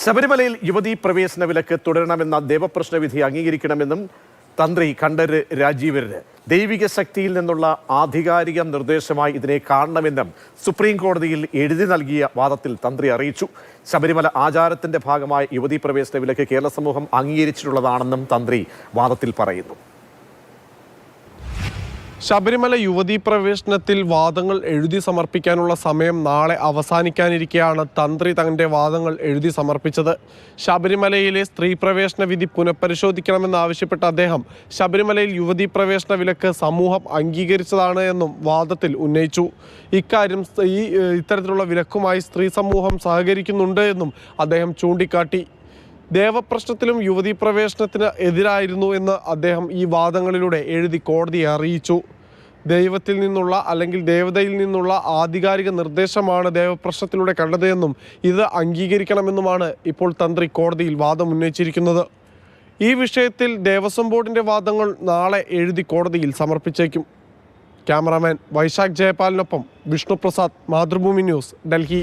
ശബരിമലയിൽ യുവതീ പ്രവേശന വിലക്ക് തുടരണമെന്ന ദേവപ്രശ്ന വിധി അംഗീകരിക്കണമെന്നും തന്ത്രി കണ്ഠര് രാജീവരന് ദൈവിക ശക്തിയിൽ നിന്നുള്ള ആധികാരിക നിർദ്ദേശമായി ഇതിനെ കാണണമെന്നും സുപ്രീം കോടതിയിൽ എഴുതി നൽകിയ വാദത്തിൽ തന്ത്രി അറിയിച്ചു. ശബരിമല ആചാരത്തിന്റെ ഭാഗമായ യുവതീ പ്രവേശന വിലക്ക് കേരള സമൂഹം അംഗീകരിച്ചിട്ടുള്ളതാണെന്നും തന്ത്രി വാദത്തിൽ പറയുന്നു. ശബരിമല യുവതീ പ്രവേശനത്തിൽ വാദങ്ങൾ എഴുതി സമർപ്പിക്കാനുള്ള സമയം നാളെ അവസാനിക്കാനിരിക്കെയാണ് തന്ത്രി തന്റെ വാദങ്ങൾ എഴുതി സമർപ്പിച്ചത്. ശബരിമലയിലെ സ്ത്രീ പ്രവേശന വിധി പുനഃപരിശോധിക്കണമെന്നാവശ്യപ്പെട്ട അദ്ദേഹം ശബരിമലയിൽ യുവതീ പ്രവേശന വിലക്ക് സമൂഹം അംഗീകരിച്ചതാണ് എന്നും വാദത്തിൽ ഉന്നയിച്ചു. ഇക്കാര്യം ഇത്തരത്തിലുള്ള വിലക്കുമായി സ്ത്രീ സമൂഹം സഹകരിക്കുന്നുണ്ട് എന്നും അദ്ദേഹം ചൂണ്ടിക്കാട്ടി. ദേവപ്രശ്നത്തിലും യുവതീ പ്രവേശനത്തിന് എതിരായിരുന്നു എന്ന് അദ്ദേഹം ഈ വാദങ്ങളിലൂടെ എഴുതി കോടതിയെ അറിയിച്ചു. ദൈവത്തിൽ നിന്നുള്ള അല്ലെങ്കിൽ ദേവതയിൽ നിന്നുള്ള ആധികാരിക നിർദ്ദേശമാണ് ദേവപ്രശ്നത്തിലൂടെ കണ്ടത് എന്നും ഇത് അംഗീകരിക്കണമെന്നുമാണ് ഇപ്പോൾ തന്ത്രി കോടതിയിൽ വാദം ഉന്നയിച്ചിരിക്കുന്നത്. ഈ വിഷയത്തിൽ ദേവസ്വം ബോർഡിൻ്റെ വാദങ്ങൾ നാളെ എഴുതി കോടതിയിൽ സമർപ്പിച്ചേക്കും. ക്യാമറാമാൻ വൈശാഖ് ജയപാലിനൊപ്പം വിഷ്ണുപ്രസാദ്, മാതൃഭൂമി ന്യൂസ്, ഡൽഹി.